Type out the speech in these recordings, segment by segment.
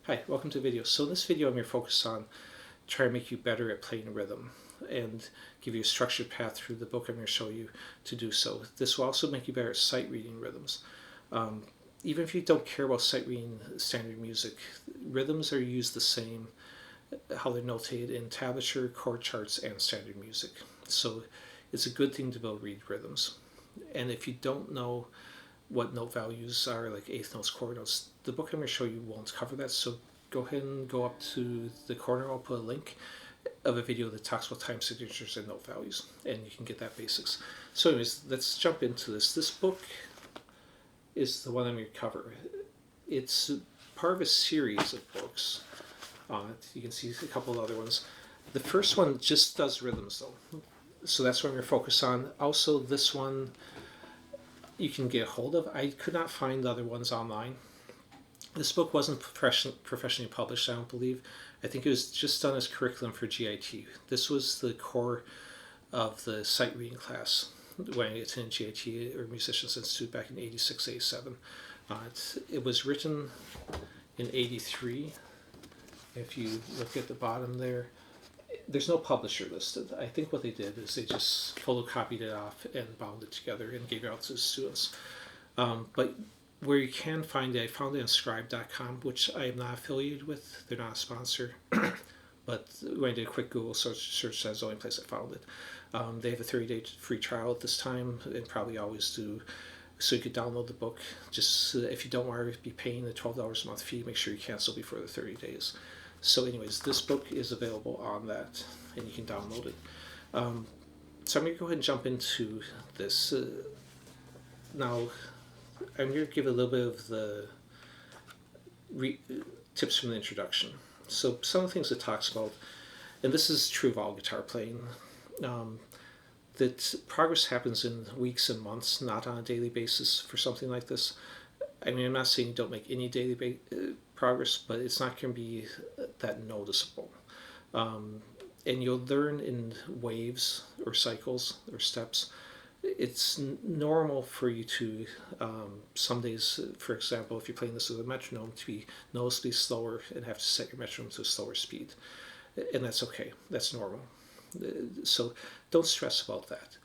Hi, welcome to the video. So in this video I'm going to focus on trying to make you better at playing rhythm and give you a structured path through the book I'm going to show you to do so. This will also make you better at sight reading rhythms. Even if you don't care about sight reading standard music, rhythms are used the same, how they're notated in tablature, chord charts, and standard music. So it's a good thing to be able to read rhythms. And if you don't know what note values are, like eighth notes, quarter notes, the book I'm going to show you won't cover that. So go ahead and go up to the corner. I'll put a link of a video that talks about time signatures and note values, and you can get that basics. So anyways, let's jump into this. This book is the one I'm going to cover. It's part of a series of books on it. You can see a couple of other ones. The first one just does rhythms though, so that's what I'm going to focus on. Also, this one you can get a hold of. I could not find the other ones online. This book wasn't professionally published, I don't believe. I think it was just done as curriculum for G.I.T. This was the core of the sight reading class when I attended G.I.T. or Musicians Institute back in 86, 87. It was written in 83. If you look at the bottom there, there's no publisher listed. I think what they did is they just photocopied it off and bound it together and gave it out to the students. But where you can find it, I found it on scribe.com, which I am not affiliated with. They're not a sponsor. But when I did a quick Google search, that's the only place I found it. They have a 30-day free trial at this time, and probably always do, so you could download the book. Just if you don't want to be paying the $12 a month fee, make sure you cancel before the 30 days. So anyways, this book is available on that, and you can download it. So I'm going to go ahead and jump into this. Now, I'm going to give a little bit of the tips from the introduction. So some of the things it talks about, and this is true of all guitar playing, that progress happens in weeks and months, not on a daily basis for something like this. I mean, I'm not saying you don't make any daily progress, but it's not going to be that noticeable. And you'll learn in waves or cycles or steps. It's normal for you to, some days, for example, if you're playing this with a metronome, to be noticeably slower and have to set your metronome to a slower speed. And that's okay. That's normal. So don't stress about that.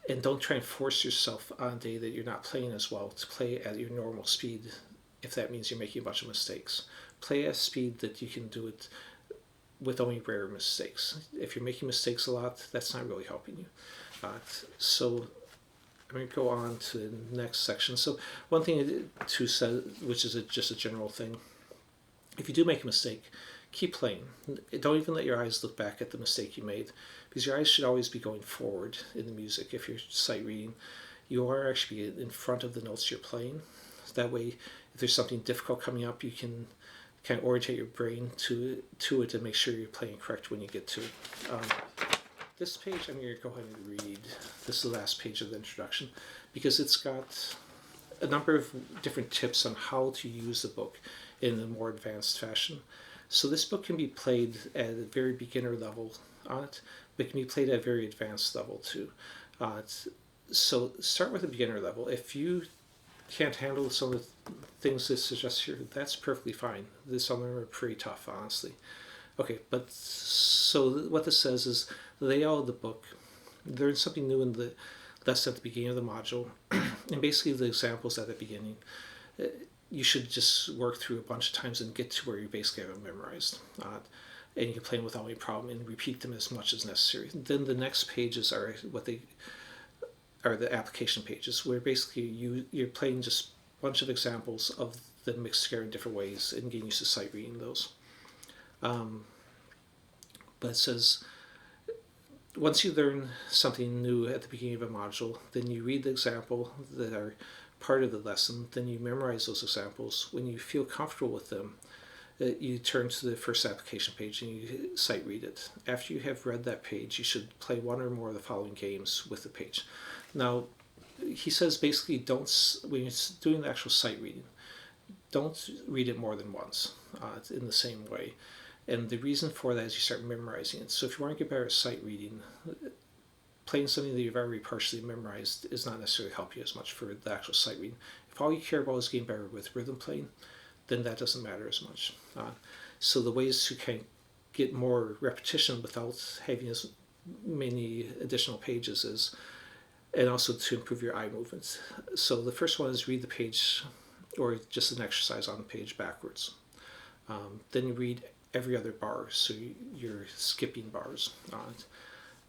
And don't try and force yourself on a day that you're not playing as well to play at your normal speed if that means you're making a bunch of mistakes. Play at a speed that you can do it with only rare mistakes. If you're making mistakes a lot, that's not really helping you. So I'm going to go on to the next section. So one thing to say, which is just a general thing, if you do make a mistake, keep playing. Don't even let your eyes look back at the mistake you made, because your eyes should always be going forward in the music. If you're sight reading, you are actually in front of the notes you're playing. That way, if there's something difficult coming up, you can kind of orientate your brain to it and make sure you're playing correct when you get to it. This page I'm going to go ahead and read. This is the last page of the introduction, because it's got a number of different tips on how to use the book in a more advanced fashion. So this book can be played at a very beginner level on it, but it can be played at a very advanced level too. So start with a beginner level. If you can't handle some of the things that suggest here, that's perfectly fine. Some of them are pretty tough, honestly. Okay, but so what this says is the layout of the book. Learn something new in the lesson at the beginning of the module, and basically the examples at the beginning. You should just work through a bunch of times and get to where you basically have them memorized. And you can play them without any problem and repeat them as much as necessary. Then the next pages are what they are the application pages, where basically you're playing just a bunch of examples of them mixed together in different ways and getting used to sight reading those. But it says, once you learn something new at the beginning of a module, then you read the example that are part of the lesson, then you memorize those examples. When you feel comfortable with them, you turn to the first application page and you sight read it. After you have read that page, you should play one or more of the following games with the page. Now, he says basically when you're doing the actual sight reading, don't read it more than once in the same way. And the reason for that is you start memorizing it. So if you want to get better at sight reading, playing something that you've already partially memorized is not necessarily help you as much for the actual sight reading. If all you care about is getting better with rhythm playing, then that doesn't matter as much. So the ways to kind of get more repetition without having as many additional pages is, and also to improve your eye movement. So the first one is read the page, or just an exercise on the page backwards. Then you read every other bar, so you're skipping bars.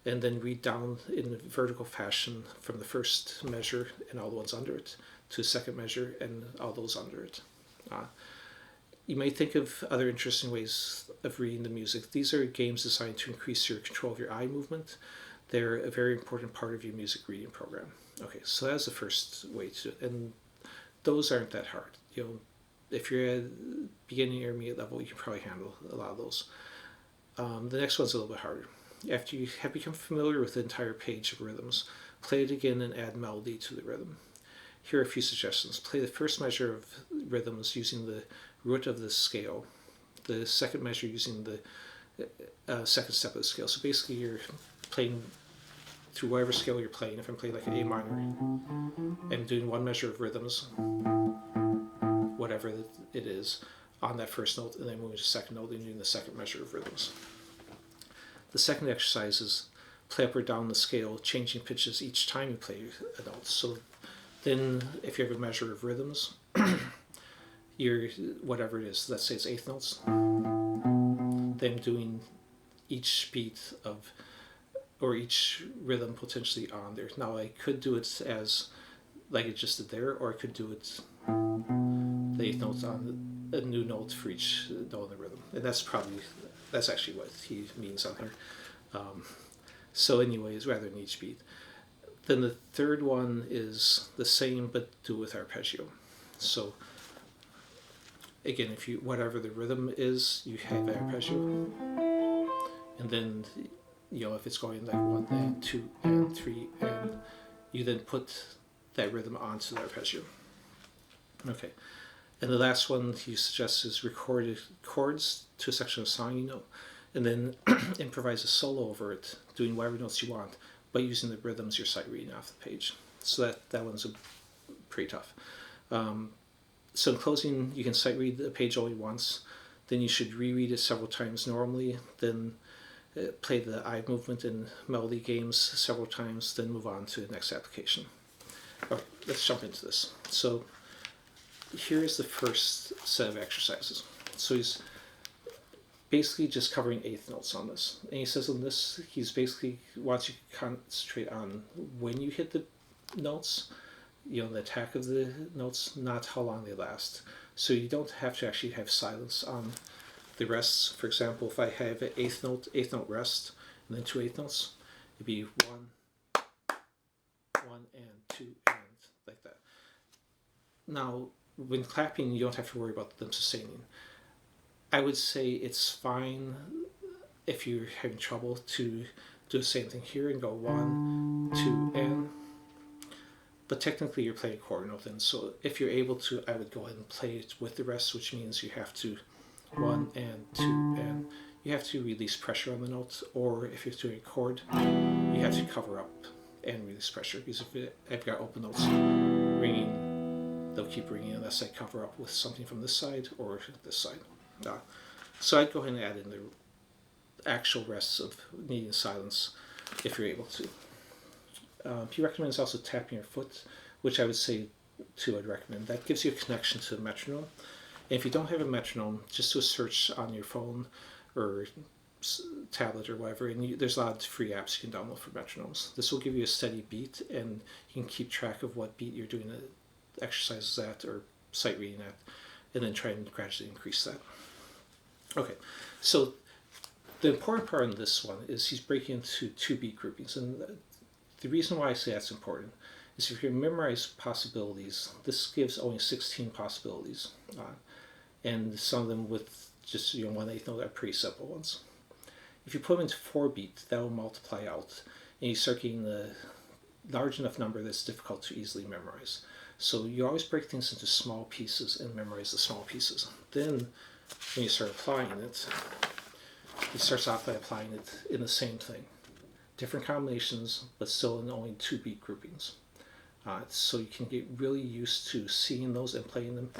And then read down in a vertical fashion from the first measure and all the ones under it to the second measure and all those under it. You may think of other interesting ways of reading the music. These are games designed to increase your control of your eye movement. They're a very important part of your music reading program. Okay, so that's the first way to do it. And those aren't that hard. If you're at beginning or intermediate level, you can probably handle a lot of those. The next one's a little bit harder. After you have become familiar with the entire page of rhythms, play it again and add melody to the rhythm. Here are a few suggestions. Play the first measure of rhythms using the root of the scale, the second measure using the second step of the scale. So basically you're playing through whatever scale you're playing. If I'm playing like an A minor, I'm doing one measure of rhythms, whatever it is, on that first note, and then moving to the second note and doing the second measure of rhythms. The second exercise is play up or down the scale, changing pitches each time you play a note. So then if you have a measure of rhythms, you're, whatever it is, let's say it's eighth notes, then doing each beat of, or each rhythm potentially on there. Now I could do it as, like it just did there, or I could do it the eighth note on a new note for each note in the rhythm. And that's actually what he means on here. So anyways, rather than each beat. Then the third one is the same, but do it with arpeggio. So again, if you, whatever the rhythm is, you have arpeggio. And then, if it's going like 1 and 2 and 3, and you then put that rhythm onto the arpeggio. Okay. And the last one he suggests is record chords to a section of a song and then improvise a solo over it, doing whatever notes you want, but using the rhythms you're sight reading off the page. So that one's pretty tough. So in closing, you can sight read the page only once, then you should reread it several times normally, then play the eye movement and melody games several times, then move on to the next application. All right, let's jump into this. So here's the first set of exercises. So he's basically just covering eighth notes on this. And he says on this, he's basically wants you to concentrate on when you hit the notes, the attack of the notes, not how long they last. So you don't have to actually have silence on the rests. For example, if I have an eighth note rest, and then 2 eighth notes, it'd be 1, 1 and 2 and like that. Now, when clapping, you don't have to worry about them sustaining. I would say it's fine if you're having trouble to do the same thing here and go 1, 2, and. But technically you're playing a quarter note then, so if you're able to, I would go ahead and play it with the rest, which means you have to 1 and 2 and. You have to release pressure on the note, or if you're doing a chord, you have to cover up and release pressure, because if I've got open notes ringing, they'll keep ringing unless I cover up with something from this side or this side. So I'd go ahead and add in the actual rests of needing silence if you're able to. He recommends also tapping your foot, which I would say too, I'd recommend. That gives you a connection to the metronome. And if you don't have a metronome, just do a search on your phone or tablet or whatever, and there's a lot of free apps you can download for metronomes. This will give you a steady beat, and you can keep track of what beat you're doing the exercises at or sight reading at, and then try and gradually increase that. Okay, so the important part in this one is he's breaking into 2 beat groupings, and the reason why I say that's important is if you memorize possibilities, this gives only 16 possibilities, and some of them with just 1/8 note are pretty simple ones. If you put them into 4 beat, that will multiply out, and you start getting a large enough number that's difficult to easily memorize. So you always break things into small pieces and memorize the small pieces. Then when you start applying it, he starts off by applying it in the same thing. Different combinations, but still in only 2 beat groupings. So you can get really used to seeing those and playing them.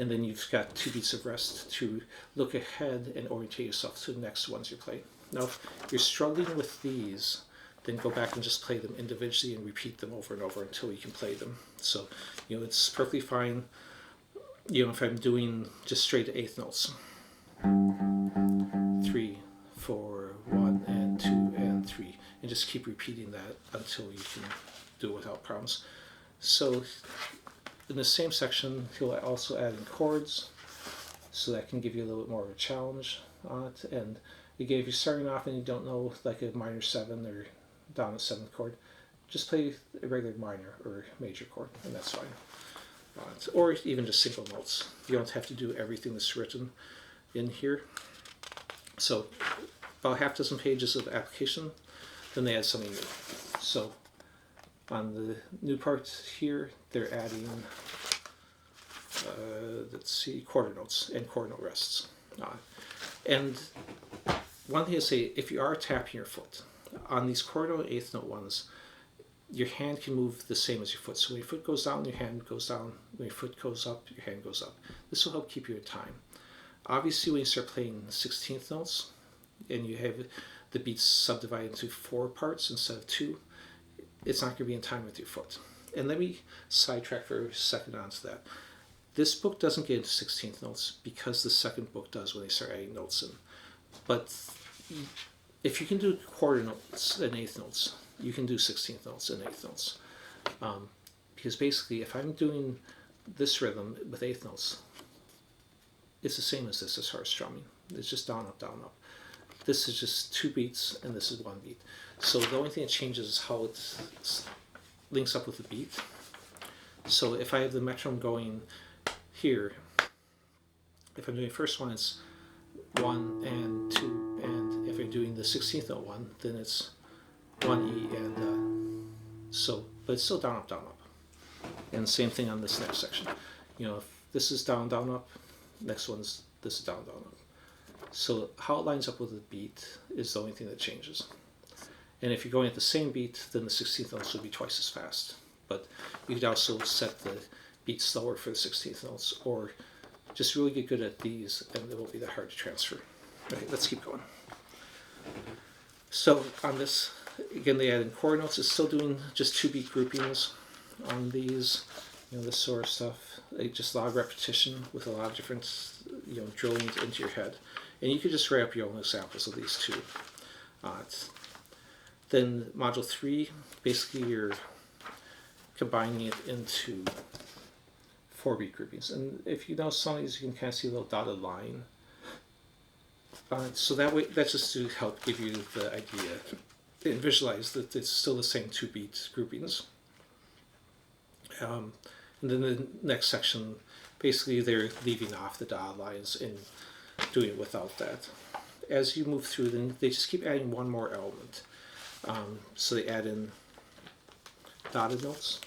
and then you've got 2 beats of rest to look ahead and orientate yourself to the next ones you're playing. Now, if you're struggling with these, then go back and just play them individually and repeat them over and over until you can play them. So, it's perfectly fine, if I'm doing just straight 8th notes. 3, 4, 1, and 2, and 3. And just keep repeating that until you can do it without problems. So, in the same section, he'll also add in chords, so that can give you a little bit more of a challenge on it. And again, if you're starting off and you don't know like a minor 7 or down a 7th chord, just play a regular minor or major chord, and that's fine. Or even just single notes. You don't have to do everything that's written in here. So about half dozen pages of application, then they add something new. So on the new part here, they're adding, quarter notes and quarter note rests. And one thing to say, if you are tapping your foot, on these quarter note and 8th note ones, your hand can move the same as your foot. So when your foot goes down, your hand goes down. When your foot goes up, your hand goes up. This will help keep you in time. Obviously, when you start playing 16th notes, and you have the beats subdivided into 4 parts instead of 2, it's not going to be in time with your foot. And let me sidetrack for a second onto that. This book doesn't get into 16th notes because the second book does when they start adding notes in. But if you can do quarter notes and 8th notes, you can do 16th notes and 8th notes. Because basically, if I'm doing this rhythm with 8th notes, it's the same as this as far as strumming. It's just down, up, down, up. This is just 2 beats, and this is 1 beat. So the only thing that changes is how it links up with the beat. So if I have the metronome going here, if I'm doing the first one, it's 1 and 2, and if I'm doing the 16th note one, then it's 1E, and but it's still down, up, down, up. And same thing on this next section. If this is down, down, up, next one's this is down, down, up. So how it lines up with the beat is the only thing that changes. And if you're going at the same beat, then the 16th notes will be twice as fast. But you could also set the beat slower for the 16th notes, or just really get good at these, and it won't be that hard to transfer. Okay, let's keep going. So on this, again, they add in quarter notes. It's still doing just 2 beat groupings on these, this sort of stuff. Just a lot of repetition with a lot of different, drilling into your head. And you could just write up your own examples of these two. Then module 3, basically you're combining it into 4 beat groupings. And if you know some of these, you can kind of see a little dotted line. So that way, that's just to help give you the idea and visualize that it's still the same 2 beat groupings. And then the next section, basically they're leaving off the dotted lines and doing it without that. As you move through, then they just keep adding one more element. So they add in dotted notes,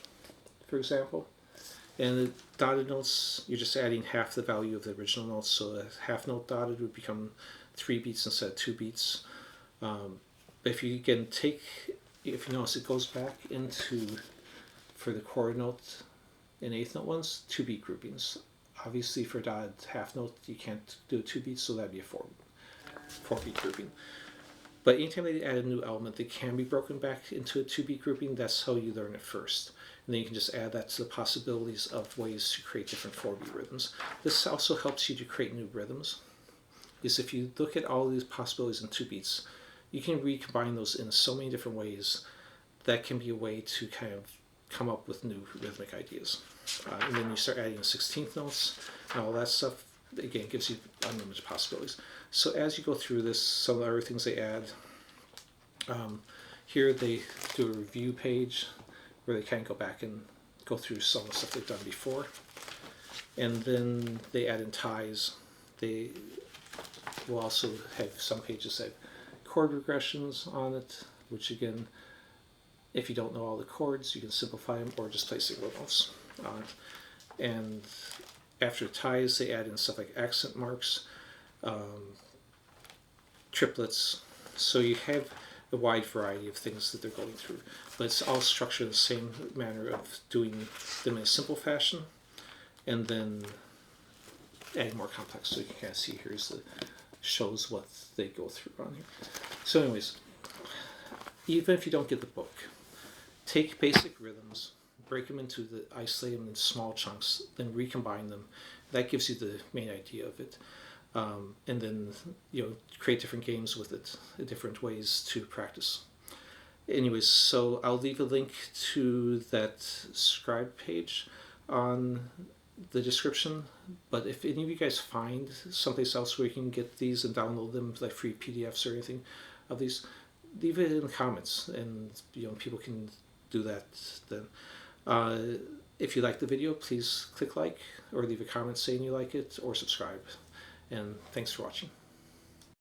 for example. And the dotted notes, you're just adding half the value of the original notes. So a half note dotted would become 3 beats instead of 2 beats. But if you again if you notice, it goes back into, for the quarter note and 8th note ones, 2 beat groupings. Obviously for dotted half note, you can't do 2 beats, so that'd be a 4 beat grouping. But anytime they add a new element, they can be broken back into a 2 beat grouping. That's how you learn it first. And then you can just add that to the possibilities of ways to create different 4 beat rhythms. This also helps you to create new rhythms. Because if you look at all these possibilities in 2 beats, you can recombine those in so many different ways. That can be a way to kind of come up with new rhythmic ideas. And then you start adding the 16th notes and all that stuff. Again, gives you unlimited possibilities. So as you go through this, some of the other things they add, here they do a review page where they kind of go back and go through some of the stuff they've done before. And then they add in ties. They will also have some pages that have chord regressions on it, which again, if you don't know all the chords, you can simplify them or just play single notes on it. And after ties, they add in stuff like accent marks, triplets. So you have a wide variety of things that they're going through. But it's all structured in the same manner of doing them in a simple fashion, and then adding more complex. So you can kind of see here's the shows what they go through on here. So anyways, even if you don't get the book, take basic rhythms, break them isolate them in small chunks, then recombine them. That gives you the main idea of it. And then, create different games with it, different ways to practice. Anyways, so I'll leave a link to that Scribe page on the description. But if any of you guys find someplace else where you can get these and download them, like free PDFs or anything of these, leave it in the comments, and people can do that then. If you like the video, please click like or leave a comment saying you like it or subscribe. And thanks for watching.